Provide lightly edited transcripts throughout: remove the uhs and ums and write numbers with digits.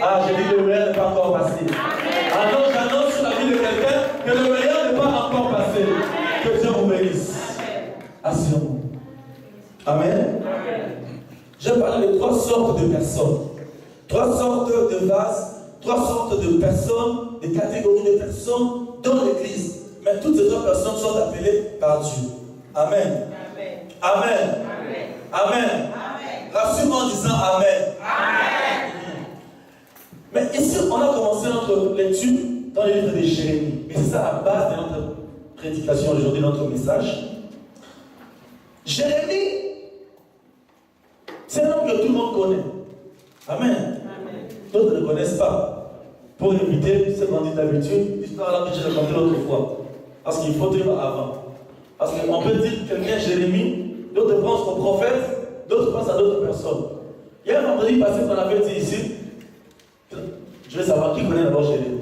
Ah, j'ai dit le meilleur n'est pas encore passé. Alors j'annonce sur la vie de quelqu'un que le meilleur n'est pas encore passé. Que Dieu vous bénisse. Asseyons-nous. Amen. Je vais parler de 3 sortes de personnes. 3 sortes de vases, 3 sortes de personnes, des catégories de personnes dans l'église. Mais toutes ces 3 personnes sont appelées par Dieu. Amen. Amen. Amen. Rassure-moi en disant Amen. Amen. Mais ici, on a commencé notre lecture dans le livre de Jérémie. Et c'est ça la base de notre prédication aujourd'hui, notre message. Jérémie, c'est un homme que tout le monde connaît. Amen. D'autres ne le connaissent pas. Pour éviter ce qu'on dit d'habitude, l'histoire là que j'ai racontée l'autre fois. Parce qu'il faut dire avant. Parce qu'on peut dire quelqu'un Jérémie, d'autres pensent au prophète, d'autres pensent à d'autres personnes. Il y a un vendredi passé qu'on avait dit ici. Je veux savoir qui connaît d'abord Jérémie.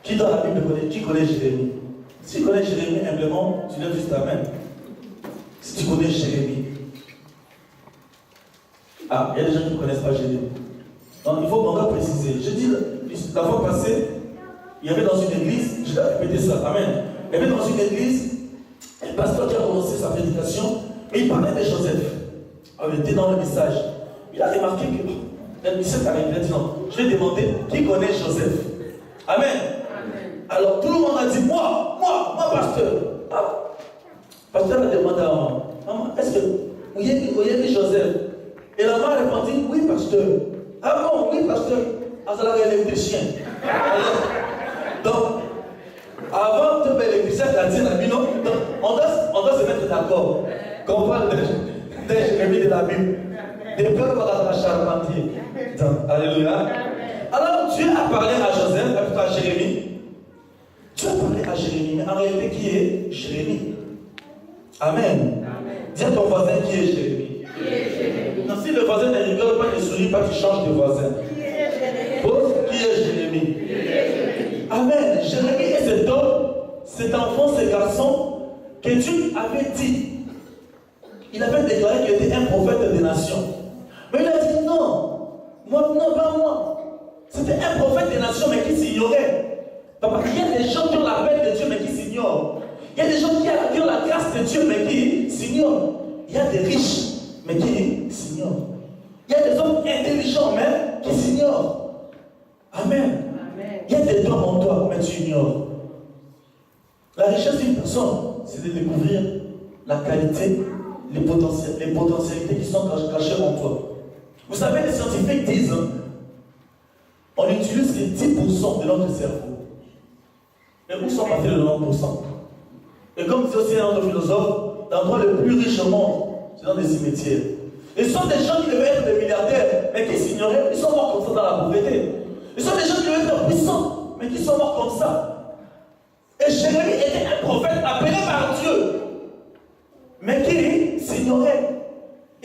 Qui dans la Bible connaît, qui connaît Jérémie? Si tu connais Jérémie, humblement, tu lèves juste Amen. Si tu connais Jérémie. Ah, il y a des gens qui ne connaissent pas Jérémie. Donc il faut encore préciser. Je dis, la fois passée, il y avait dans une église, je dois répéter ça, Amen. Il y avait dans une église, un pasteur qui a commencé sa prédication, et il parlait de Joseph. Il était dans le message. Il a remarqué que le message avait dit non. Je vais demander qui connaît Joseph. Amen. Alors tout le monde a dit moi, pasteur. Ah. Pasteur a demandé à maman, maman, est-ce que vous avez vu Joseph? Et la maman a répondu, oui, pasteur. Ah bon, oui, pasteur. Ah, ça l'a électricien. Donc, avant de faire l'électricien, il a dit la Bible, non, on doit se mettre d'accord. Qu'on parle de Jérémie de la Bible. Des peurs dans la charpentier. Alléluia. Alors, Dieu a parlé à Joseph, plutôt à Jérémie. Dieu a parlé à Jérémie, mais en réalité, qui est Jérémie? Amen. Dis à ton voisin qui est Jérémie. Non, si le voisin ne rigole pas, ne sourit pas, tu changes de voisin. Pose qui est Jérémie. Amen. Jérémie est cet homme, cet enfant, ce garçon que Dieu avait dit. Il avait déclaré qu'il était un prophète des nations. Mais il a dit non. Non, pas moi. C'était un prophète des nations, mais qui s'ignorait. Papa, il y a des gens qui ont la paix de Dieu, mais qui s'ignorent. Il y a des gens qui ont la grâce de Dieu, mais qui s'ignorent. Il y a des riches, mais qui s'ignorent. Il y a des hommes intelligents, mais qui s'ignorent. Amen. Il y a des dons en toi, mais tu ignores. La richesse d'une personne, c'est de découvrir la qualité, les potentialités qui sont cachées en toi. Vous savez, les scientifiques disent, on utilise les 10% de notre cerveau. Mais où sont passés les 90%? Et comme dit aussi un autre philosophe, l'endroit le plus riche au monde, c'est dans des cimetières. Et ce sont des gens qui devaient être des milliardaires, mais qui s'ignoraient, ils sont morts comme ça dans la pauvreté. Ce sont des gens qui devaient être puissants, mais qui sont morts comme ça. Et Jérémie était un prophète appelé par Dieu, mais qui s'ignorait.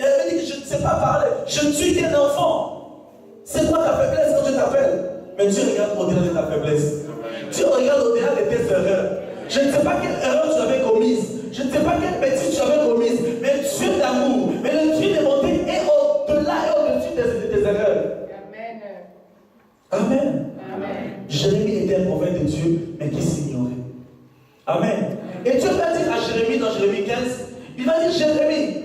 Il avait dit que je ne sais pas parler, je ne suis qu'un enfant. C'est quoi ta faiblesse quand je t'appelle? Mais Dieu regarde au-delà de ta faiblesse. Dieu regarde au-delà de tes erreurs. Je ne sais pas quelle erreur tu avais commise. Je ne sais pas quelle bêtise tu avais commise. Mais Dieu d'amour, mais le Dieu de bonté est au-delà et au-dessus de tes erreurs. Amen. Jérémie était un prophète de Dieu, mais qui s'ignorait. Amen. Et Dieu va dire à Jérémie dans Jérémie 15, il va dire Jérémie,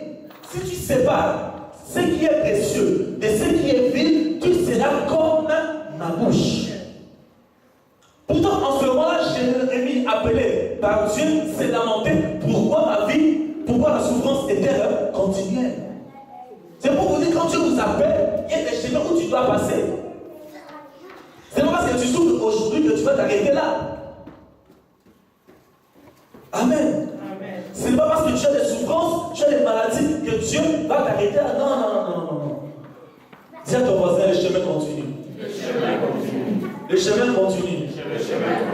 si tu sépares ce qui est précieux de ce qui est vil, tu seras comme ma bouche. Pourtant, en ce moment-là, Jérémie, appelé par Dieu, s'est lamenté. Pourquoi ma vie, pourquoi la souffrance était continuelle? C'est pour vous dire, quand Dieu vous appelle, il y a des chemins où tu dois passer. C'est pas parce que tu souffres aujourd'hui que tu vas t'arrêter là. Amen. C'est pas parce que tu as des souffrances, tu as des maladies que Dieu va t'arrêter là. Non. Dis à ton voisin, le chemin continue. Le chemin continue.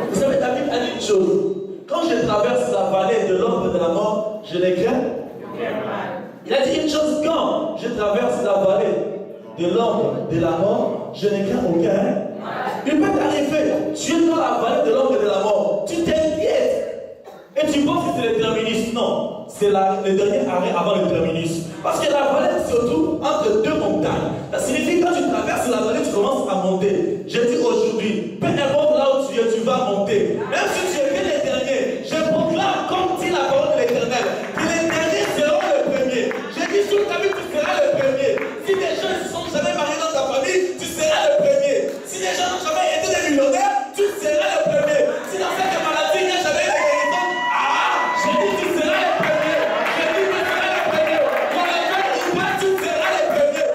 Vous savez, la Bible a dit une chose. Quand je traverse la vallée de l'ombre de la mort, je ne crains. Il a dit une chose, quand je traverse la vallée de l'ombre de la mort, je ne crains aucun. Il peut t'arriver, tu es dans la vallée de l'ombre de la mort, tu t'inquiètes. Et tu penses que c'est le terminus. Non, c'est le dernier arrêt avant le terminus. Parce que la vallée se trouve entre deux montagnes. Ça signifie que quand tu traverses la vallée, tu commences à monter. Je dis aujourd'hui, peu importe là où tu es, tu vas monter. Même si tu es que les derniers, je proclame, comme dit la parole de l'Éternel, que les derniers seront les premiers. Je dis sur ta vie, tu seras le premier. Si des gens ne se sont jamais mariés dans ta famille, tu seras le premier. Si des gens n'ont jamais été des millionnaires, tu seras le premier. Si dans cette maladie, il n'y a jamais eu de guérison, je dis tu seras le premier. Je dis tu seras le premier. Dans la gueule ou pas, tu seras le premier.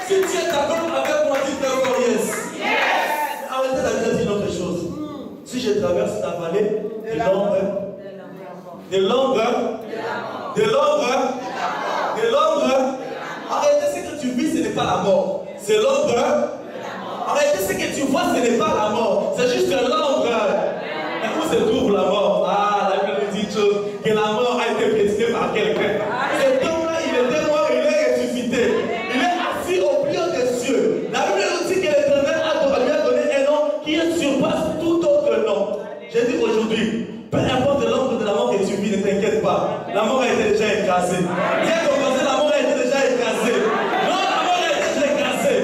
Si tu es d'accord avec moi, dis-le encore yes. Arrêtez la vie de dire une autre chose. Si je traverse la vallée de l'ombre, arrêtez ce que tu vis, ce n'est pas la mort. C'est l'ombre. Arrêtez ce que tu vois, ce n'est pas la mort. C'est juste l'ombre. Mais où se trouve la mort? La Bible nous dit que la mort a été précédée par quelqu'un. Cet homme-là, il était mort, il est ressuscité. Il est assis au plus haut des cieux. La Bible nous dit que l'Éternel lui a donné un nom qui surpasse tout autre nom. J'ai dit aujourd'hui, peu importe l'ombre de la mort que tu vis, ne t'inquiète pas. La mort a été déjà écrasée. Viens commencer, la mort a été déjà écrasée. Non, la mort a été déjà écrasée.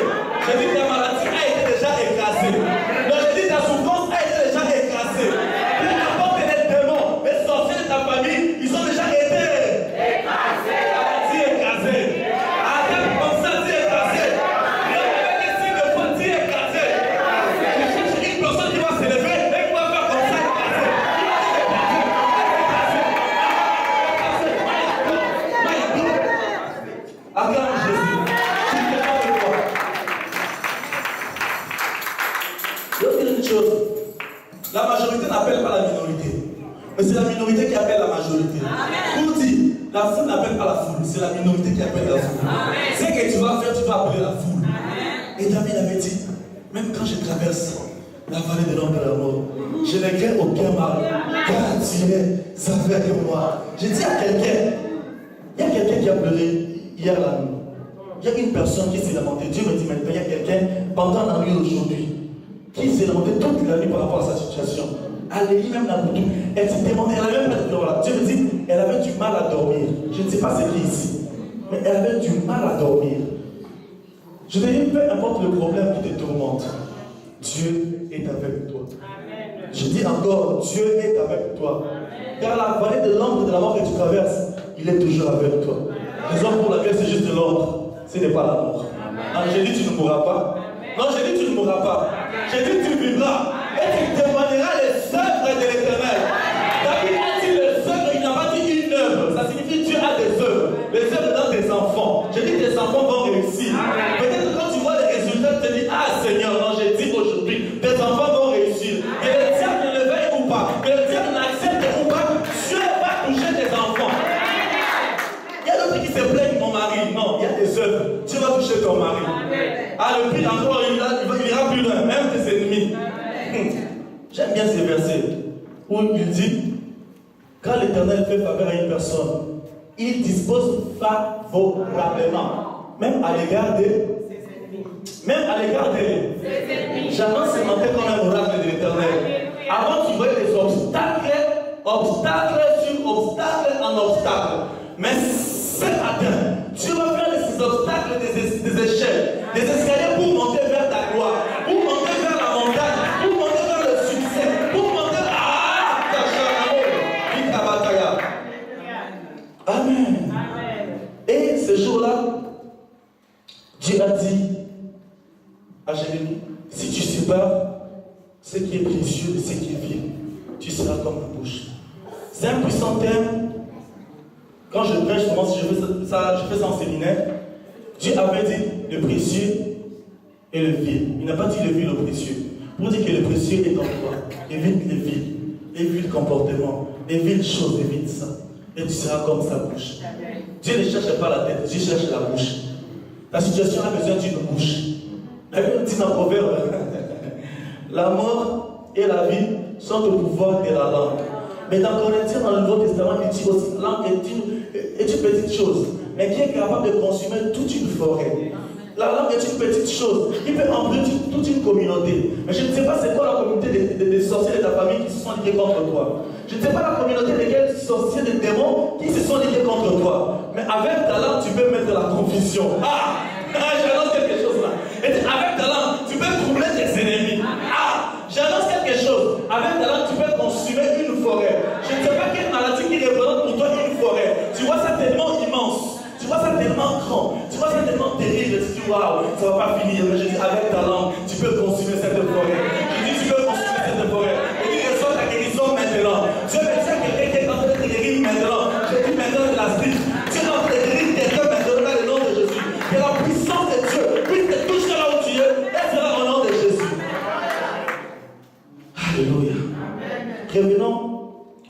J'ai dit que ta maladie a été déjà écrasée. Non, j'ai dit que ta souffrance a été déjà écrasée. Peu importe les démons, les sorciers de ta famille, ils ont déjà été écrasés. Dis écrasé. Attends, comme ça, dis écrasé. Avec les signes de foi, dis écrasé. Je cherche une personne qui va s'élever et qui va faire comme ça, écrasé. Acclame Jésus. Tu ne peux pas le voir. Je veux dire une chose. La majorité n'appelle pas la minorité. Mais c'est la minorité qui appelle la majorité. Pour dire, la foule n'appelle pas la foule. C'est la minorité qui appelle la foule. Ce que tu vas faire, tu vas appeler la foule. Et David avait dit, même quand je traverse la vallée de l'ombre de la mort, je ne crains aucun mal. Car tu es avec moi. J'ai dit à quelqu'un, il y a quelqu'un qui a pleuré hier la nuit. Il y a une personne qui s'est lamentée. Dieu me dit maintenant, il y a quelqu'un pendant la nuit aujourd'hui qui s'est lamenté toute la nuit par rapport à sa situation. Elle lit même la boutou. Elle s'est demandé, elle avait même voilà. Dieu me dit, elle avait du mal à dormir. Je ne sais pas c'est qui ici, mais elle avait du mal à dormir. Je te dis, peu importe le problème qui te tourmente, Dieu est avec toi. Amen. Je dis encore, Dieu est avec toi. Amen. Car la vallée de l'ombre de la mort que tu traverses, il est toujours avec toi. Raison pour laquelle c'est juste de l'ombre, ce n'est pas la mort. J'ai dit tu ne mourras pas. Non, j'ai dit tu ne mourras pas. J'ai dit tu vivras. Et tu témoigneras les œuvres de l'Éternel. David a dit les œuvres, il n'a pas dit une œuvre. Ça signifie Dieu a des œuvres. Les œuvres dans tes enfants. J'ai dit tes enfants vont réussir. Peut-être quand tu vois les résultats, tu te dis Seigneur, non, j'ai dit aujourd'hui, tes enfants vont réussir. Que le diable ne le veuille ou pas, que le diable n'accepte ou pas, Dieu va toucher tes enfants. Il y a d'autres qui se plaignent, mon mari. Non, il y a des œuvres. Dieu va toucher ton mari. Le prix encore, il ira plus loin, même tes ennemis. J'aime bien ces versets où il dit, quand l'Éternel fait faveur à une personne, il dispose favorablement, même à l'égard des j'annonce ce matin comme un oracle de l'Éternel. Avant, tu voyais des obstacles sur obstacles en obstacles. Mais ce matin, Dieu va faire de ces obstacles des échelles, des escaliers pour monter vers ta gloire, pour monter vers la montagne, pour monter vers le succès, pour monter ta chère. Amen. Et ce jour-là, Dieu a dit à Jérémie, si tu sépares ce qui est précieux de ce qui est vil, tu seras comme la bouche. C'est un puissant thème. Quand je prêche, je fais ça en séminaire. Dieu avait dit le précieux et le vil. Il n'a pas dit le vil au précieux. Pour dire que le précieux est en toi. Évite les vils, évite le comportement, évite choses, évite ça. Et tu seras comme sa bouche. Dieu ne cherche pas la tête, Dieu cherche la bouche. Ta situation a besoin d'une bouche. La Bible dit dans Proverbe, la mort et la vie sont au pouvoir de la langue. Mais dans Corinthiens, dans le Nouveau Testament, il dit aussi la langue est une petite chose, mais qui est capable de consumer toute une forêt. La langue est une petite chose, il peut embrasser toute une communauté. Mais je ne sais pas c'est quoi la communauté des sorciers de ta famille qui se sont liés contre toi. Je ne sais pas la communauté desquels sorciers de démons qui se sont liés contre toi. Mais avec talent, tu peux mettre la confusion. J'annonce quelque chose là. Et avec talent, tu peux troubler tes ennemis. J'annonce quelque chose. Avec talent, tu peux consumer une forêt. Je ne sais pas quelle maladie qui représente pour toi une forêt. Tu vois ça tellement immense. Tu vois ça tellement grand. Tu vois ça tellement terrible. Tu dis, waouh, ça ne va pas finir. Mais je dis, avec talent, tu peux consumer cette forêt. Je dis, tu peux consumer cette forêt. Je dis, reçois ta guérison maintenant. Dieu me dit à quelqu'un qui est en train de te guérir maintenant. Je dis maintenant de la suite. Tu es en train de guérir quelqu'un maintenant dans le nom de Jésus. Que la puissance de Dieu puisse te toucher là où tu es. Et sera au nom de Jésus. Alléluia. Revenons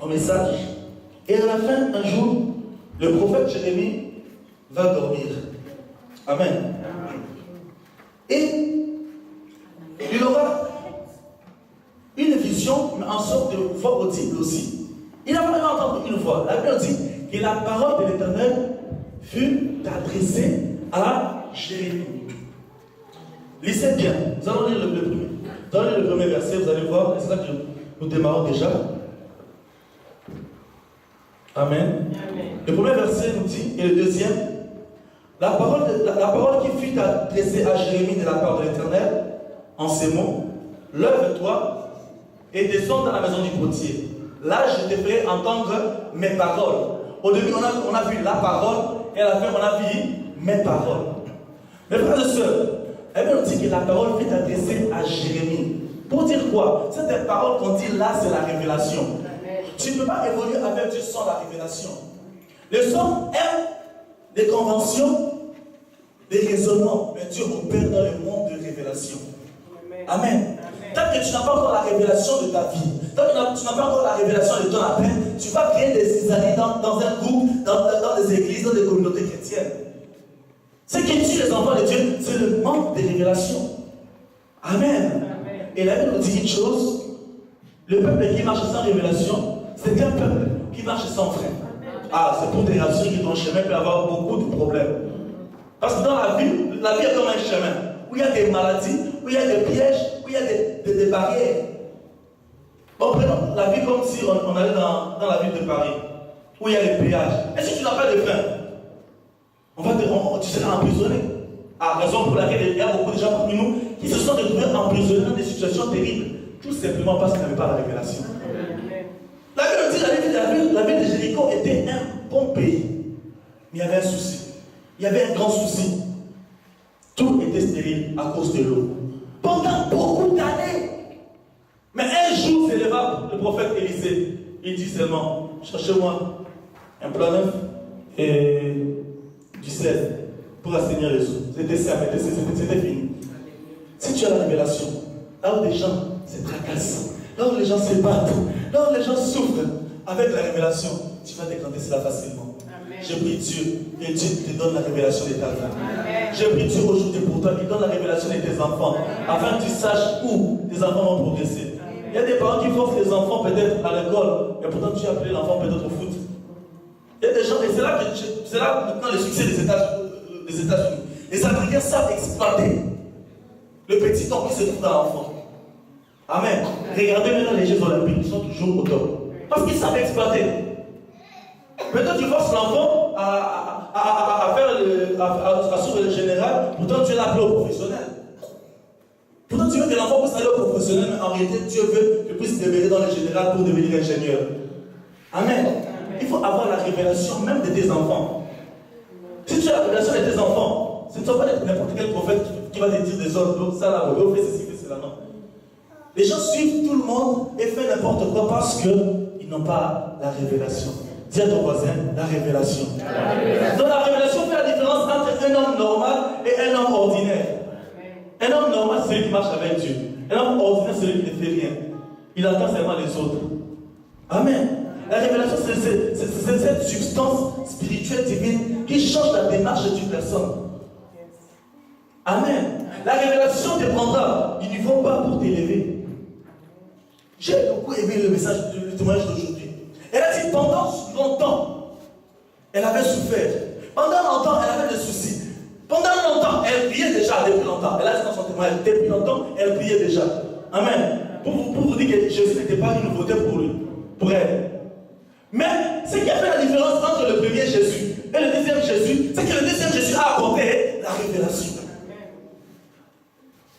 au message. Et à la fin, un jour, le prophète Jérémie va dormir. Amen. Et il aura une vision, mais en sorte de voix audible aussi. Il a vraiment entendu une voix. La Bible dit que la parole de l'Éternel fut adressée à Jérémie. Lisez bien. Nous allons lire le premier. Nous allons lire le premier verset, vous allez voir. C'est ça que nous démarrons déjà. Amen. Le premier verset nous dit, et le deuxième, la parole qui fut adressée à Jérémie de la part de l'Éternel, en ces mots, lève-toi et descends dans la maison du potier. Là, je te ferai entendre mes paroles. Au début, on a vu la parole, et à la fin, on a vu mes paroles. Mes frères et sœurs, elle nous dit que la parole fut adressée à Jérémie. Pour dire quoi? Cette parole qu'on dit là, c'est la révélation. Tu ne peux pas évoluer avec Dieu sans la révélation. Le sang aime des conventions, des raisonnements, mais Dieu opère dans le monde de révélation. Amen. Tant que tu n'as pas encore la révélation de ta vie, tant que tu n'as pas encore la révélation de ton appel, tu vas créer des cisailles dans un groupe, dans des églises, dans des communautés chrétiennes. Ce qui tue les enfants de Dieu, c'est le manque de révélation. Amen. Et la Bible nous dit une chose, le peuple qui marche sans révélation, c'est un peuple qui marche sans frein. C'est pour te rassurer que ton chemin peut avoir beaucoup de problèmes. Parce que dans la vie est comme un chemin, où il y a des maladies, où il y a des pièges, où il y a des barrières. Bon, prenons la vie comme si on allait dans la ville de Paris, où il y a les péages. Et si tu n'as pas de frein, tu seras emprisonné. Raison pour laquelle il y a beaucoup de gens parmi nous qui se sont retrouvés emprisonnés dans des situations terribles, tout simplement parce qu'ils n'avaient pas la révélation. La Bible dit que la ville de Jéricho était un bon pays. Mais il y avait un souci. Il y avait un grand souci. Tout était stérile à cause de l'eau. Pendant beaucoup d'années. Mais un jour s'éleva le prophète Élisée. Il dit seulement, cherchez-moi un plat neuf et du sel pour assainir les eaux. C'était fini. Si tu as la révélation, là où les gens se tracassent, là où les gens se battent, là où les gens souffrent, avec la révélation, tu vas décanter cela facilement. Amen. Je prie Dieu, que Dieu te donne la révélation de ta vie. Je prie Dieu aujourd'hui pour toi, qu'il donne la révélation de tes enfants, afin que tu saches où tes enfants vont progresser. Il y a des parents qui forcent les enfants peut-être à l'école, mais pourtant tu as appelé l'enfant peut-être au foot. Il y a des gens, et c'est là maintenant le succès des États-Unis. Les Américains savent exploiter le petit temps qui se trouve dans l'enfant. Amen. Regardez maintenant les Jeux Olympiques, ils sont toujours au top. Parce qu'ils savent exploiter. Peut-être tu forces l'enfant à suivre le général, pourtant tu es appelé au professionnel. Pourtant tu veux que l'enfant puisse aller au professionnel, mais en réalité Dieu veut qu'il puisse demeurer dans le général pour devenir ingénieur. Amen. Il faut avoir la révélation même de tes enfants. Si tu as la révélation de tes enfants, ce ne sont pas n'importe quel prophète qui va te dire des ordres, ça là, fais ceci, fais cela, non. Les gens suivent tout le monde et font n'importe quoi parce qu'ils n'ont pas la révélation. Dis à ton voisin, la révélation. Donc la révélation fait la différence entre un homme normal et un homme ordinaire. Un homme normal, c'est celui qui marche avec Dieu. Un homme ordinaire, c'est celui qui ne fait rien. Il attend seulement les autres. Amen. La révélation, c'est cette substance spirituelle divine qui change la démarche d'une personne. Amen. La révélation te prendra. Il ne faut pas pour t'élever. J'ai beaucoup aimé le message, le témoignage d'aujourd'hui. Elle a dit pendant longtemps, elle avait souffert. Pendant longtemps, elle avait des soucis. Pendant longtemps, elle priait déjà depuis longtemps. Elle a dit dans son témoignage, depuis longtemps, elle priait déjà. Amen. Pour vous dire que Jésus n'était pas une nouveauté pour elle. Mais ce qui a fait la différence entre le premier Jésus et le deuxième Jésus, c'est que le deuxième Jésus a apporté la révélation.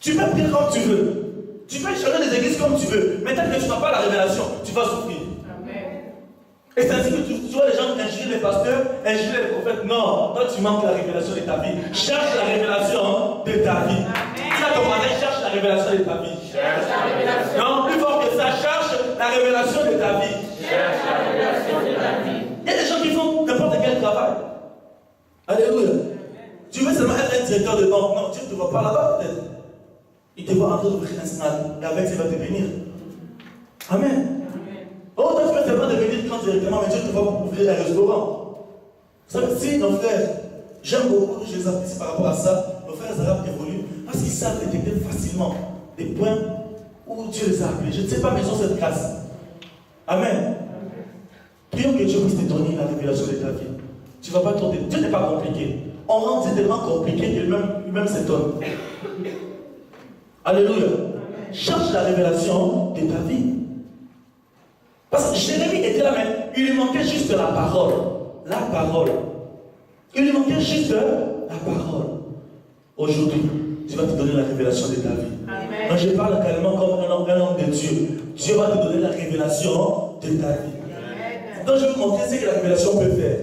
Tu peux prier comme tu veux. Tu peux changer les églises comme tu veux. Mais tant que tu n'as pas la révélation, tu vas souffrir. Et c'est ainsi que tu vois les gens injurer les pasteurs, injurer les prophètes. Non, toi tu manques la révélation de ta vie. Cherche la révélation de ta vie. Dis à ton mari, cherche la révélation de ta vie. Non, plus fort que ça, cherche la révélation de ta vie. Cherche la révélation de ta vie. Il y a des gens qui font n'importe quel travail. Alléluia. Tu veux seulement être un directeur de banque. Non, Dieu ne te voit pas là-bas peut-être. Il te voit en train d'ouvrir un snack. Et avec ça, il va te bénir. Amen. Oh, toi, tu peux seulement devenir quand directement, mais Dieu te voit pour ouvrir un restaurant. Vous savez, si nos frères, j'aime beaucoup, je les apprécie par rapport à ça, nos frères arabes évoluent parce qu'ils savent détecter facilement des points où Dieu les a appelés. Je ne sais pas, mais ils ont cette grâce. Amen. Prions que Dieu puisse te donner la révélation de ta vie. Tu ne vas pas trop. Dieu n'est pas compliqué. On rend Dieu tellement compliqué que lui-même s'étonne. Alléluia. Cherche la révélation de ta vie. Parce que Jérémie était là, mais il lui manquait juste la parole. La parole. Il lui manquait juste la parole. Aujourd'hui, Dieu va te donner la révélation de ta vie. Amen. Moi, je parle carrément comme un homme de Dieu. Dieu va te donner la révélation de ta vie. Amen. Donc, je vais vous montrer ce que la révélation peut faire.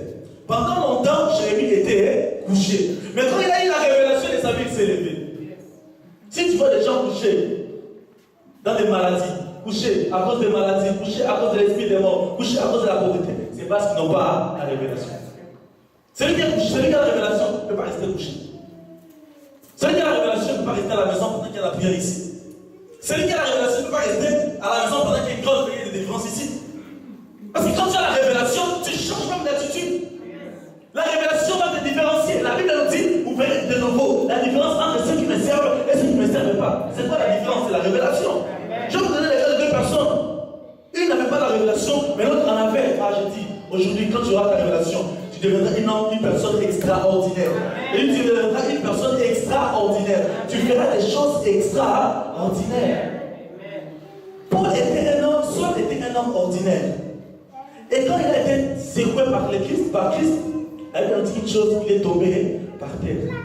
Pendant longtemps, Jérémie était couché. Mais quand il a eu la révélation de sa vie, il s'est levé. Si tu vois des gens couchés dans des maladies, couchés à cause des maladies, couchés à cause de l'esprit des morts, couchés à cause de la pauvreté, c'est parce qu'ils n'ont pas la révélation. Celui qui est couché, celui qui a la révélation ne peut pas rester couché. Celui qui a la révélation ne peut pas rester à la maison pendant qu'il y a la prière ici. Celui qui a la révélation ne peut pas rester à la maison pendant qu'il y a une grande prière de délivrance ici. Parce que quand tu as la révélation, tu changes même d'attitude. La révélation va te différencier. La Bible nous dit, vous verrez de nouveau la différence entre ceux qui me servent et ceux qui ne me servent pas. C'est quoi la différence? C'est la révélation. Je vais vous donner les cas de deux personnes. Une n'avait pas la révélation, mais l'autre en avait. Ah, je dis, aujourd'hui, quand tu auras ta révélation, tu deviendras une personne extraordinaire. Et tu deviendras une personne extraordinaire. Tu feras des choses extraordinaires. Paul était un homme, Saul était un homme ordinaire. Et quand il a été secoué par Christ, elle a dit une chose, il est tombé par terre.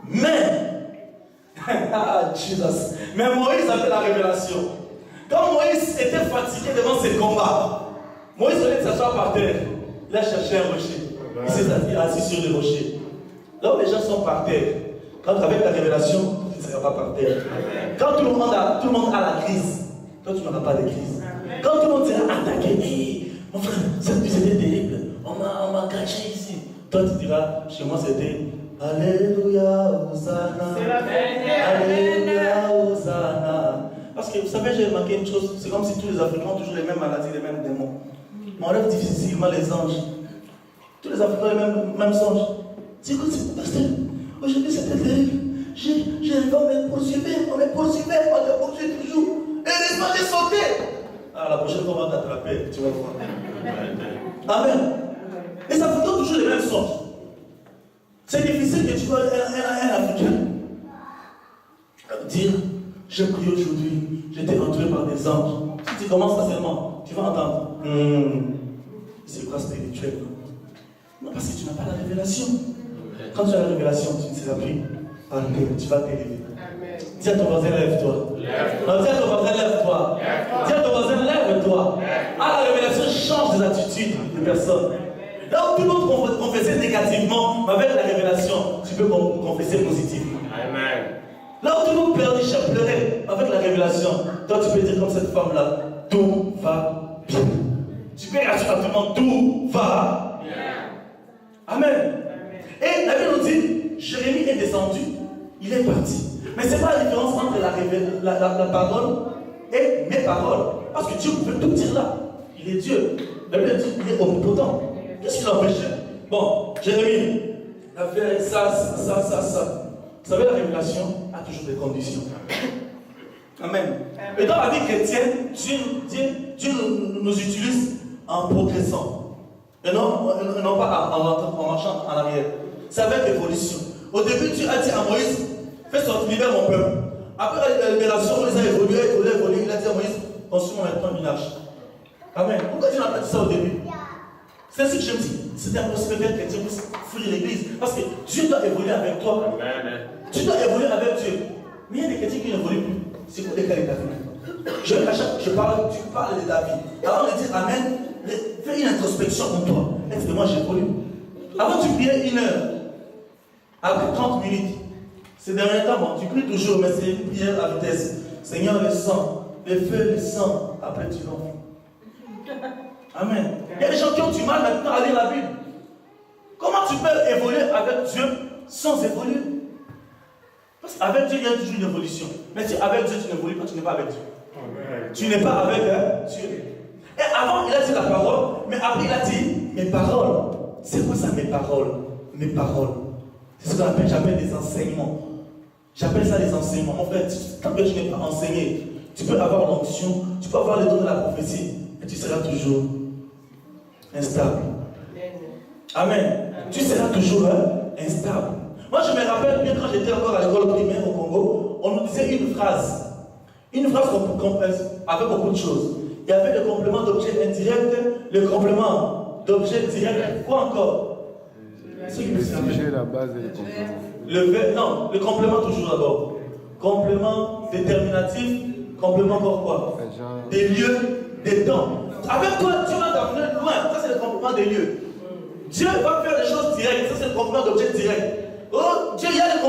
Mais, Jesus. Mais Moïse avait la révélation. Quand Moïse était fatigué devant ses combats, Moïse venait de s'asseoir par terre. Il a cherché un rocher. Il s'est assis sur le rocher. Là où les gens sont par terre, quand avec la révélation, tu ne seras pas par terre. Quand tout le monde a la crise, toi tu n'auras pas de crise. Quand tout le monde sera attaqué, hey, mon frère, cette nuit c'était terrible. On m'a caché ici. Toi tu diras, chez moi c'était Alléluia, Hosanna. Alléluia, Hosanna. Parce que vous savez, j'ai remarqué une chose, c'est comme si tous les Africains ont toujours les mêmes maladies, les mêmes démons. On rêve difficilement les anges. Tous les Africains ont les mêmes songes. C'est écoute, pasteur, aujourd'hui c'était terrible. J'ai rêvé, on me poursuivait, on me poursuit toujours. Et heureusement j'ai sauté. Ah, la prochaine fois on va t'attraper, tu vas voir. Amen. Les Africains ont toujours les mêmes songes. C'est difficile que tu vois un Africain dire, je prie aujourd'hui, j'étais entouré par des anges. Si tu commences facilement, tu vas entendre. C'est quoi spirituel? Non, parce que tu n'as pas la révélation. Quand tu as la révélation, tu ne seras plus par Dieu, tu vas t'élever. Dis à ton voisin, lève-toi. Non, dis à ton voisin, lève-toi. Dis à ton voisin, lève-toi. Ah, la révélation change les attitudes des personnes. Là où tout le monde confessait négativement, avec la révélation, tu peux confesser positivement. Amen. Là où tout le monde pleurait, avec la révélation, toi tu peux dire comme cette femme-là, tout va bien. Tu peux rassurer à tout le monde, tout va bien. Amen. Et la Bible nous dit, Jérémie est descendu, il est parti. Mais ce n'est pas la différence entre la parole et mes paroles. Parce que Dieu peut tout dire là. Il est Dieu. La Bible dit qu'il est omnipotent. Qu'est-ce qui l'empêchait? Bon, Jérémie a fait ça. Vous savez, la révélation a toujours des conditions. Amen. Et dans la vie chrétienne, Dieu nous utilise en progressant. Et non pas en marchant en arrière. C'est avec l'évolution. Au début, Dieu a dit à Moïse, fais sortir, libère mon peuple. Après la libération, il a évolué. Il a dit à Moïse, construis-moi maintenant une arche. Amen. Pourquoi tu n'as pas dit ça au début? C'est ce que je me dis. C'est impossible qu'un chrétien puisse fuir l'église. Parce que Dieu doit évoluer avec toi. Amen. Tu dois évoluer avec Dieu. Mais il y a des chrétiens qui n'évoluent plus. C'est pour les cas de David. Tu parles de David. Avant de dire Amen, fais une introspection en toi. Est-ce que moi j'évolue? Avant tu priais 1 heure. Après 30 minutes. Ces derniers temps, bon, tu pries toujours, mais c'est une prière à vitesse. Seigneur, le sang, le feu, le sang. Après tu l'enfuis. Amen. Il y a des gens qui ont du mal maintenant à lire la Bible. Comment tu peux évoluer avec Dieu sans évoluer? Parce qu'avec Dieu, il y a toujours une évolution. Mais si avec Dieu, tu n'évolues pas, tu n'es pas avec Dieu. Amen. Tu n'es pas avec Dieu. Et avant, il a dit la parole, mais après, il a dit mes paroles. C'est quoi ça, mes paroles? Mes paroles. C'est ce que j'appelle des enseignements. J'appelle ça des enseignements. Mon frère, tant que tu n'es pas enseigné, tu peux avoir l'onction, tu peux avoir les dons de la prophétie, et tu seras toujours instable. Amen. Tu seras toujours instable. Moi, je me rappelle bien quand j'étais encore à l'école primaire au Congo, on nous disait une phrase. Une phrase qu'on avec beaucoup de choses. Il y avait le complément d'objet indirect, le complément d'objet direct. Quoi encore? Sujet, la base et le complément. Non, le complément toujours d'abord. Complément déterminatif, complément encore quoi? Des lieux, des temps. Avec toi, Dieu va t'amener loin. Ça, c'est le complément des lieux. Dieu va faire des choses directes. Ça, c'est le complément d'objet direct. Oh, Dieu, il y a le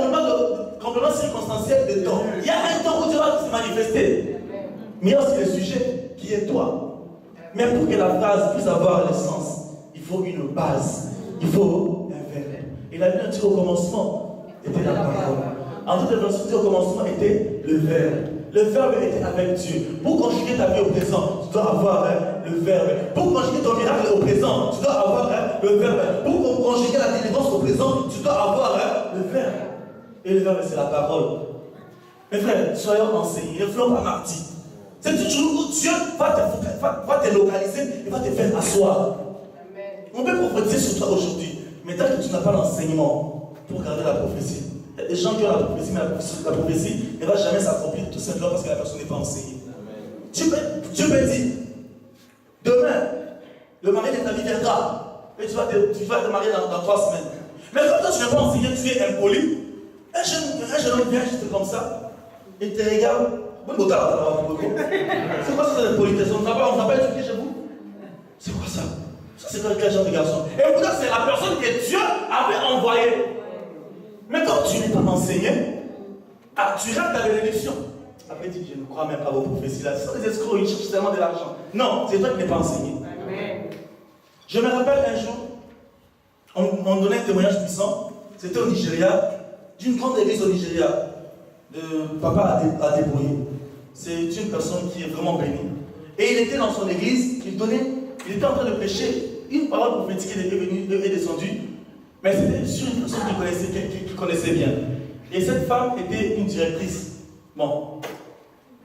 complément circonstanciel de temps. Il y a un temps où Dieu va se manifester. Mais il y a aussi le sujet qui est toi. Mais pour que la phrase puisse avoir le sens, il faut une base. Il faut un verbe. Et la Bible dit au commencement était la parole. En toute éventualité, au commencement était le verbe. Le verbe était avec Dieu. Pour conjuguer ta vie au présent, tu dois avoir le verbe. Pour conjuguer ton miracle au présent, tu dois avoir le verbe. Pour conjuguer la délivrance au présent, tu dois avoir le verbe. Et le verbe, c'est la parole. Mes frères, soyons enseignés, ne soyons pas martyrs. C'est toujours où Dieu va te localiser et va te faire asseoir. On peut prophétiser sur toi aujourd'hui, mais tant que tu n'as pas l'enseignement pour garder la prophétie. Il y a des gens qui ont la prophétie, mais la prophétie ne va jamais s'accomplir tout simplement parce que la personne n'est pas enseignée. Dieu peut dire, demain, le mari de ta vie viendra, et tu vas te marier dans 3 semaines. Mais quand toi tu n'es pas enseigné, tu es impoli, un jeune homme vient juste comme ça, il te regarde, c'est quoi ça, cette politesse? On n'a pas étudié chez vous? C'est quoi ça? Ça, c'est quel genre de garçon? Et pourtant, c'est la personne que Dieu avait envoyée. Mais quand tu n'es pas enseigné, tu rates ta bénédiction. Après, tu dis, je ne crois même pas vos prophéties là. Ce sont des escrocs, ils cherchent tellement de l'argent. Non, c'est toi qui n'es pas enseigné. Amen. Je me rappelle un jour, on donnait un témoignage puissant. C'était au Nigeria, d'une grande église au Nigeria, de Papa Adeboye. C'est une personne qui est vraiment bénie. Et il était dans son église, il était en train de prêcher. Une parole prophétique est descendue, mais c'était sur une personne qu'il connaissait bien. Et cette femme était une directrice. Bon,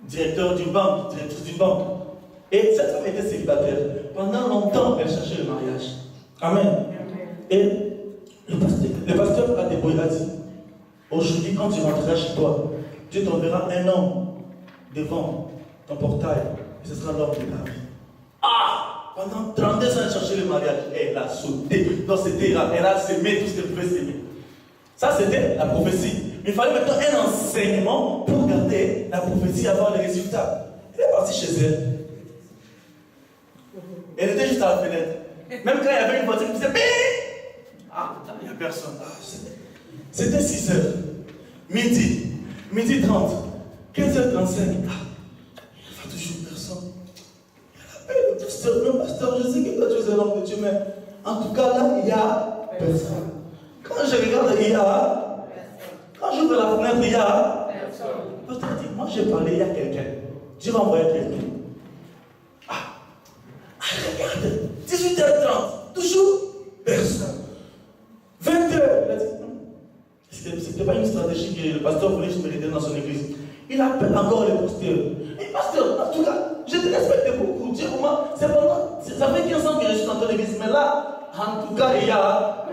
directrice d'une banque. Et cette femme était célibataire. Pendant longtemps, elle cherchait le mariage. Amen. Et le pasteur Adeboye a dit, aujourd'hui, quand tu rentreras chez toi, Dieu t'enverra un homme devant ton portail. Et ce sera l'homme de ta vie. Pendant 32 ans, elle cherchait le mariage. Elle a sauté dans ses terrains. Elle a semé tout ce qu'elle pouvait s'aimer. Ça, c'était la prophétie. Mais il fallait maintenant un enseignement pour garder la prophétie et avoir les résultats. Elle est partie chez elle. Elle était juste à la fenêtre. Même quand il y avait une voiture qui disait Bing! Il n'y a personne. C'était 6 heures. Midi 30. 15h35. Il n'y a toujours personne. Le pasteur, je sais que toi tu es un homme de Dieu, mais en tout cas là, il n'y a personne. Quand je regarde, il y a personne. Quand j'ouvre la fenêtre, il y a personne. Le pasteur dit, moi j'ai parlé, il y a quelqu'un. Dieu va envoyer quelqu'un. Regarde, 18h30, toujours personne. 20h, il a dit, c'était pas une stratégie que le pasteur voulait se mériter dans son église. Il appelle encore le pasteur. Et pasteur, en tout cas, je te respecte beaucoup. Dieu, moi, c'est pendant. Ça fait 15 ans que je suis dans ton église, mais là, en tout cas, il y a.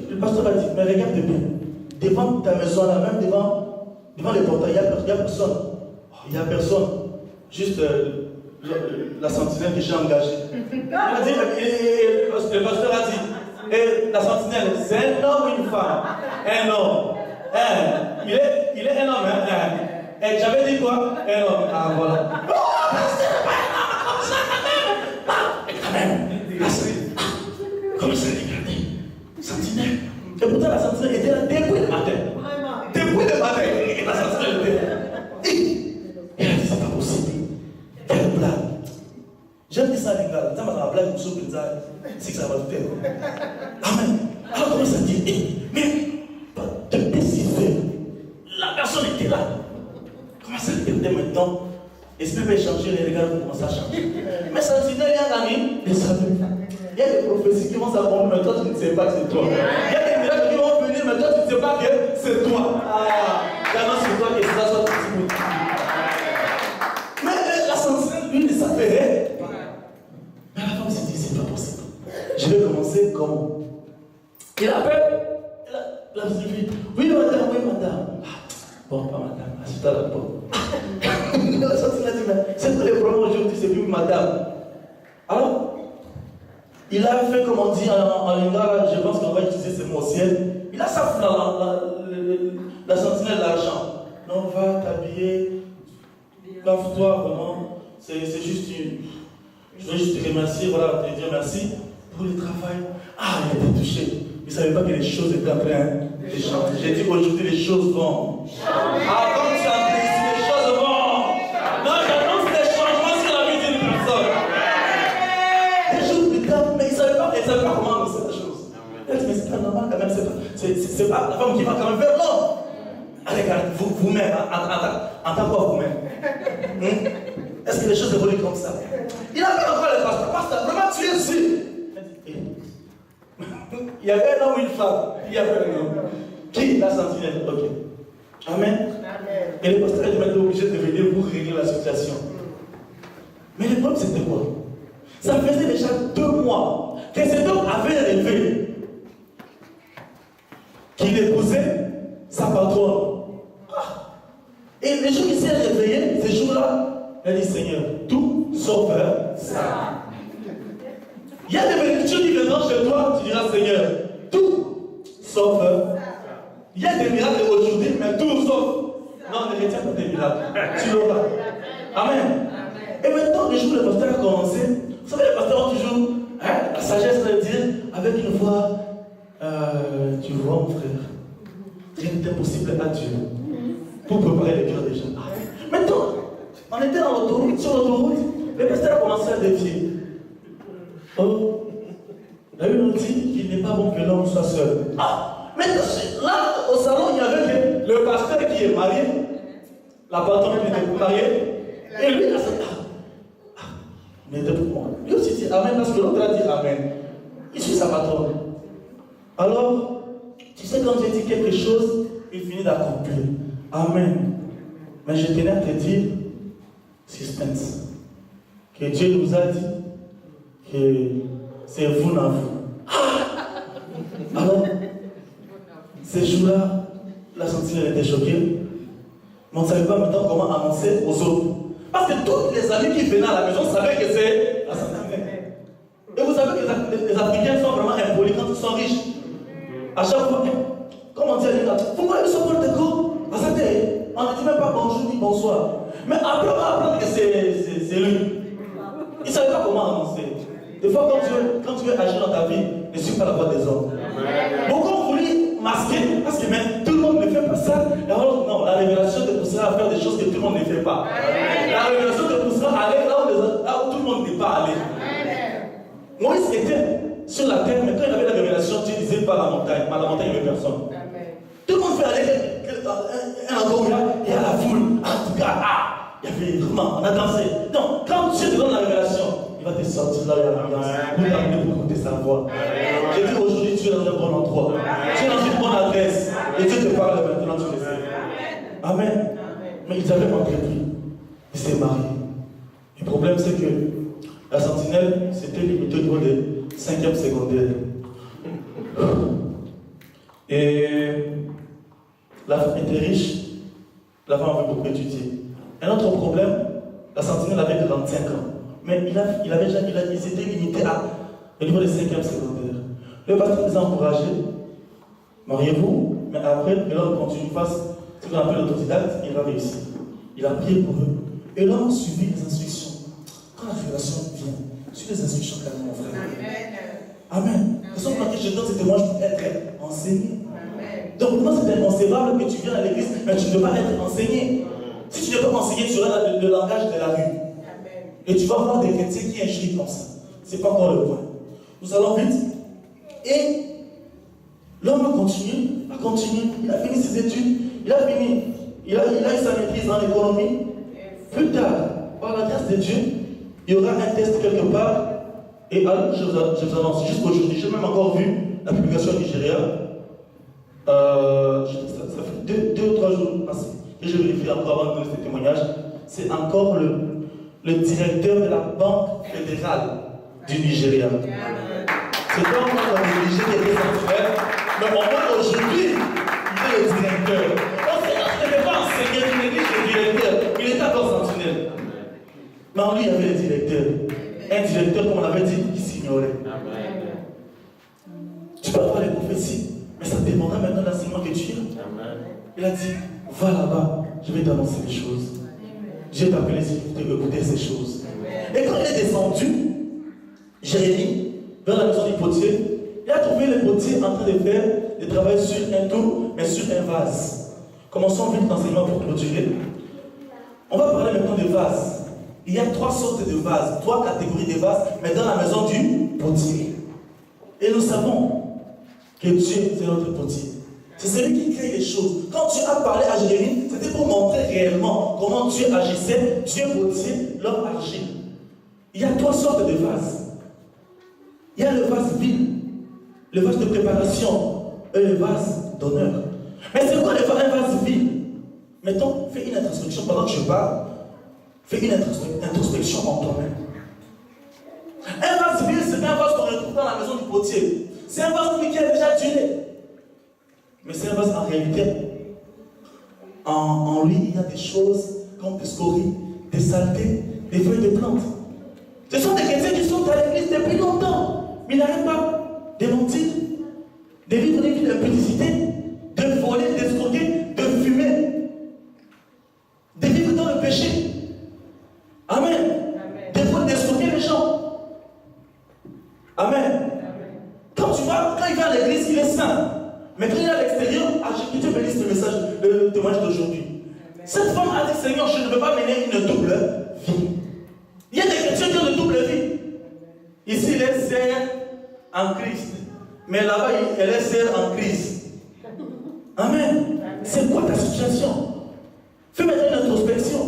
Le pasteur a dit, mais regarde bien. Devant ta maison, là, même devant le portail, il n'y a personne. Il n'y a personne. Juste la sentinelle que j'ai engagée. Il a dit, et le pasteur a dit, et la sentinelle, c'est un homme ou une femme? Un homme. Il est un homme, hein? Et j'avais dit quoi? Un homme. Ah, voilà. Quand même, comment ça regardé? Sentinelle. Et pourtant, la sentinelle était là depuis le matin. Depuis le matin, et la sentinelle était là. Et elle a dit, c'est pas possible. Quelle blague. J'aime dire ça, les gars. Ça m'a blague, je me c'est que ça va tout faire. Amen. Alors, comment ça dit? Mais, depuis 6 heures, la personne était là. Comment ça regardait maintenant? L'esprit va changer, les regards vont commencer à changer. Mais ça ne dit rien à rien. Il y a des prophéties qui vont s'accomplir, mais toi tu ne sais pas que c'est toi. Il y a des miracles qui vont venir, mais toi tu ne sais pas que c'est toi. Ah, j'annonce sur toi que ça soit tout. Mais la sentinelle, lui, ne savait rien. Mais la femme s'est dit, c'est pas possible. Je vais commencer comment? Il appelle la fille. Oui, madame, oui, madame. Bon, pas madame, assieds-toi à la porte. La sentinelle a dit, mais c'est quoi les problèmes aujourd'hui, c'est plus madame. Alors, il a fait, comme on dit en lingala, je pense qu'on va utiliser ces mots au ciel. Il a ça la sentinelle d'argent. Non, va t'habiller, lave-toi vraiment. C'est juste une. Je voulais juste te remercier, voilà, te dire merci pour le travail. Ah, il était touché. Il ne savait pas que les choses étaient en train de changer. J'ai dit aujourd'hui les choses vont. Ah, comme tu as dit ici, les choses vont. Non, j'annonce des changements sur la vie d'une personne. Des choses plus tard, mais il ne savait pas comment annoncer la chose. Elle dit, mais c'est pas normal quand même, c'est pas la femme qui va quand même faire l'homme. Allez, regardez, vous-même, en tant que vous-même. Est-ce que les choses évoluent comme ça? Il a fait encore le pasteur, vraiment tu es sûr. Il y avait un homme ou une femme. Il y avait un homme. Qui? La sentinelle. Ok. Amen. Et le pasteur était maintenant obligé de venir pour régler la situation. Mais le problème c'était quoi? Ça faisait déjà 2 mois que cet homme avait rêvé qu'il épousait sa patronne. Et le jour qu'il s'est réveillé, ce jour-là, il a dit Seigneur, tout sauf ça. Il y a des bénédictions qui viendront chez toi, tu diras Seigneur, tout sauf. Il y a des miracles aujourd'hui, mais tout sauf. Non, ne retiens pas des miracles. Tu l'auras. Amen. Et maintenant, le jour où le pasteur a commencé, vous savez, les pasteurs ont toujours la sagesse de dire avec une voix tu vois, mon frère, rien n'est impossible à Dieu pour préparer les cœurs des gens. Maintenant, on était dans l'autoroute, sur l'autoroute, le pasteur a commencé à défier. Oh, la Bible nous dit qu'il n'est pas bon que l'homme soit seul. Ah, mais là, au salon, il y avait le pasteur qui est marié, la patronne qui était mariée, et lui, il a dit, mais lui aussi dit Amen, parce que l'autre a dit Amen. Il suit sa patronne. Alors, tu sais, quand j'ai dit quelque chose, il finit d'accomplir. Amen. Mais je tenais à te dire, suspense, que Dieu nous a dit que c'est vous dans vous. Alors, ces jours-là, la sentinelle était choquée, mais on ne savait pas maintenant comment annoncer aux autres. Parce que tous les amis qui venaient à la maison savaient que c'est la sentinelle. Et vous savez que les Africains sont vraiment impolis quand ils sont riches. À chaque fois, comme on dit à l'État, pourquoi ils sont pour le go? On ne dit même pas bonjour ni bonsoir. Mais après, on va apprendre que c'est lui. Il ne savait pas comment annoncer. Des fois, quand tu veux agir dans ta vie, ne suis pas la voix des hommes. Beaucoup ont voulu masquer, parce que même tout le monde ne fait pas ça. Alors, non, la révélation te poussera à faire des choses que tout le monde ne fait pas. La révélation te poussera à aller là où tout le monde n'est pas allé. Moïse était sur la terre, mais quand il avait la révélation, Dieu disait pas la montagne, mais la montagne, il n'y avait personne. Tout le monde fait aller un endroit où il y a la foule. En tout cas, il y avait vraiment, on a dansé. Donc, quand Dieu te donne la révélation, il va te sortir là où il y a l'ambiance. Vous t'amener pour écouter sa voix. J'ai dit aujourd'hui, tu es dans un bon endroit. Tu es dans une bonne adresse. Et Dieu te parle maintenant, tu le sais. Amen. Mais ils avaient entrepris. Ils s'est mariés. Le problème, c'est que la sentinelle, c'était limité au niveau des 5e secondaire. Et la femme était riche, la femme avait beaucoup étudié. Un autre problème, La sentinelle avait 35 ans. Mais ils étaient limités au niveau des 5e secondaires. Le pasteur les a encouragés. Mariez-vous, mais après, l'homme continue, fasse ce qu'on appelle l'autodidacte, il va réussir. Il a prié pour eux. Et l'homme suivit les instructions. Quand la révélation vient, suis les instructions quand même, mon frère. Amen. De toute façon, quand je donne ces témoignages pour être enseigné. Donc pour moi, c'est inconcevable que tu viens à l'église, mais tu ne veux pas être enseigné. Si tu ne veux pas enseigner, tu auras le langage de la rue. Et tu vas voir des chrétiens qui injurient comme ça. Ce n'est pas encore le point. Nous allons vite. Et l'homme a continué. Il a fini ses études. Il a eu sa maîtrise en économie. Plus tard, par la grâce de Dieu, il y aura un test quelque part. Et alors, je vous annonce, jusqu'aujourd'hui, j'ai même encore vu la publication au Nigeria. Ça fait 2 ou 3 jours passés que je vérifie encore avant de donner ce témoignage. C'est encore le directeur de la Banque fédérale du Nigeria. C'est pas encore le Nigeria qui était sanctuaire, mais au moins aujourd'hui, il est le directeur. On ne devait pas enseigner une église le directeur, il était encore sentinelle. Mais en lui, il y avait le directeur. Un directeur, comme on avait dit, qui s'ignorait. Tu peux avoir les prophéties, mais ça dépendra maintenant de l'enseignement que tu as. Il a dit, va là-bas, je vais t'annoncer les choses. Dieu t'a appelé pour écouter ces choses. Et quand il est descendu, Jérémie, vers la maison du potier, il a trouvé le potier en train de faire des travaux sur un tour, mais sur un vase. Commençons vite l'enseignement pour clôturer. On va parler maintenant des vases. Il y a 3 sortes de vases, 3 catégories de vases, mais dans la maison du potier. Et nous savons que Dieu, c'est notre potier. C'est celui qui crée les choses. Quand Dieu a parlé à Jérémie, c'était pour montrer réellement comment Dieu agissait. Dieu potier, l'homme argile. Il y a 3 sortes de vases. Il y a le vase vide, le vase de préparation et le vase d'honneur. Mais c'est quoi un vase vide? Mettons, fais une introspection pendant que je parle. Fais une introspection en toi-même. Un vase vide, c'est un vase qu'on retrouve dans la maison du potier. C'est un vase qui est déjà tué. Mais c'est un vase en réalité. En lui, il y a des choses comme des scories, des saletés, des feuilles de plantes. Ce sont des chrétiens qui sont à l'église depuis longtemps. Mais ils n'arrêtent pas de mentir, de vivre des vies d'impudicité, de voler, d'escroquer, de fumer, de vivre dans le péché. Amen. Des fois, d'escroquer les gens. Amen. Quand il va à l'église, il est saint. Mais quand il est à l'extérieur, que Dieu bénisse le message, le témoignage d'aujourd'hui. Cette femme a dit, Seigneur, je ne veux pas mener une double vie. Il y a des chrétiens qui ont une double vie. Ici, il est serre en Christ. Mais là-bas, elle est serre en Christ. Amen. C'est quoi ta situation? Fais maintenant une introspection.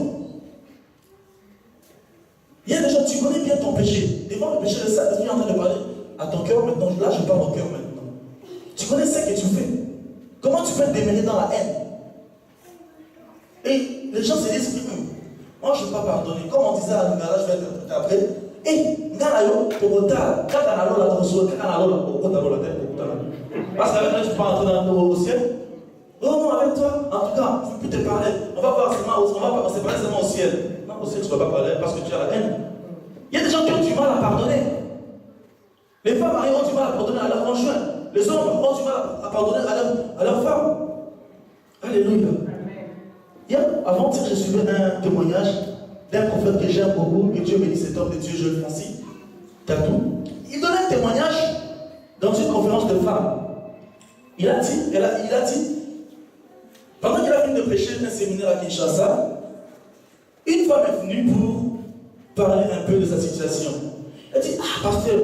Il y a des gens, tu connais bien ton péché. Devant le péché de ça, tu es en train de parler à ton cœur maintenant. Là, je parle au cœur maintenant. Tu connais ce que tu fais. Comment tu peux te démêler dans la haine? Et les gens se disent, moi je ne vais pas pardonner. Comme on disait à la je vais interpréter après. Parce qu'avec toi, tu peux pas entrer au ciel. Oh non, avec toi, en tout cas, je ne peux plus te parler. On va voir seulement, on va se parler seulement au ciel. Non, au ciel, tu ne vas pas parler parce que tu as la haine. Il y a des gens qui ont du mal à pardonner. Les femmes ont du mal à pardonner à leur conjoint. Les hommes ont du mal à pardonner à leur femme. Alléluia. Avant-hier, je suivais un témoignage d'un prophète que j'aime beaucoup, que Dieu bénisse cet homme de Dieu, Joël Francis Tatou. Il donnait un témoignage dans une conférence de femmes. Il a dit, pendant qu'il a fini de prêcher un séminaire à Kinshasa, une femme est venue pour parler un peu de sa situation. Elle dit, pasteur,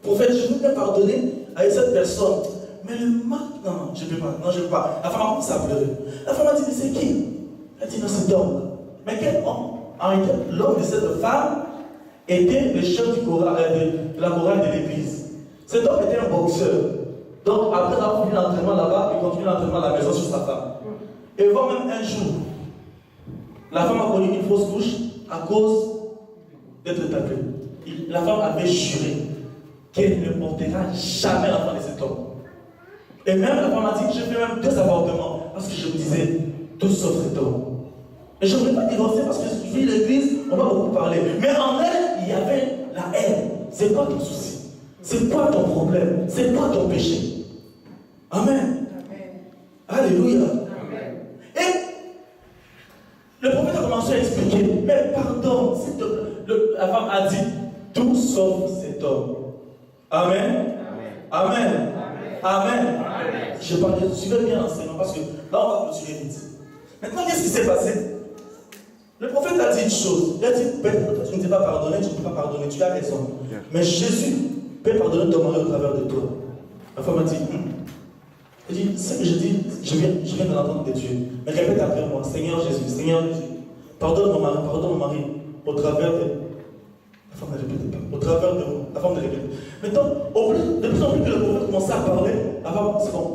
prophète, je veux bien pardonner à cette personne. Mais le mal, non, je ne peux pas, non, je ne peux pas. La femme a commencé à pleurer. La femme a dit, mais c'est qui? Elle dit, non, c'est l'homme. Mais quel homme? En réalité, l'homme de cette femme était le chef de la chorale de l'église. Cet homme était un boxeur. Donc, après avoir fini l'entraînement là-bas, il continue l'entraînement à la maison sur sa femme. Et voire même un jour, la femme a connu une fausse couche à cause d'être tapée. La femme avait juré qu'elle ne portera jamais l'enfant de cet homme. Et même la femme a dit, j'ai fait même 2 avortements parce que je me disais, tout sauf cet homme. Et je ne voulais pas divorcer parce que je suis l'église, on va beaucoup parler. Mais en elle, il y avait la haine. C'est quoi ton souci? C'est quoi ton problème? C'est quoi ton péché? Amen. Alléluia. Amen. Et le prophète a commencé à expliquer, mais pardon, s'il te plaît. La femme a dit, tout sauf cet homme. Amen. Amen. Amen. Je suivais bien l'enseignement parce que là on va clôturer vite. Maintenant, qu'est-ce qui s'est passé? Le prophète a dit une chose. Il a dit, Père, tu ne t'es pas pardonné, tu ne peux pas pardonner, tu as raison. Mais Jésus peut pardonner ton mari au travers de toi. La femme a dit, il dit, ce que je dis, je viens de l'entendre de Dieu. Mais répète après moi, Seigneur Jésus, pardonne mon mari au travers de. La femme ne répétait pas. Au travers de vous. La femme ne répétait pas. Maintenant, de plus en plus que le prophète commençait à parler, la femme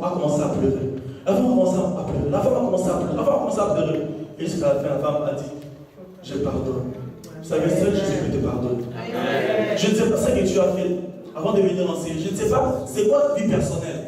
a commencé à pleurer. La femme a commencé à pleurer. La femme a commencé à pleurer. La femme a commencé à pleurer. Et jusqu'à la fin, la femme a dit, je pardonne. Vous savez, seul Jésus peut te pardonner. Je ne sais pas ce que tu as fait avant de venir enseigner. Je ne sais pas, c'est quoi ta vie personnelle.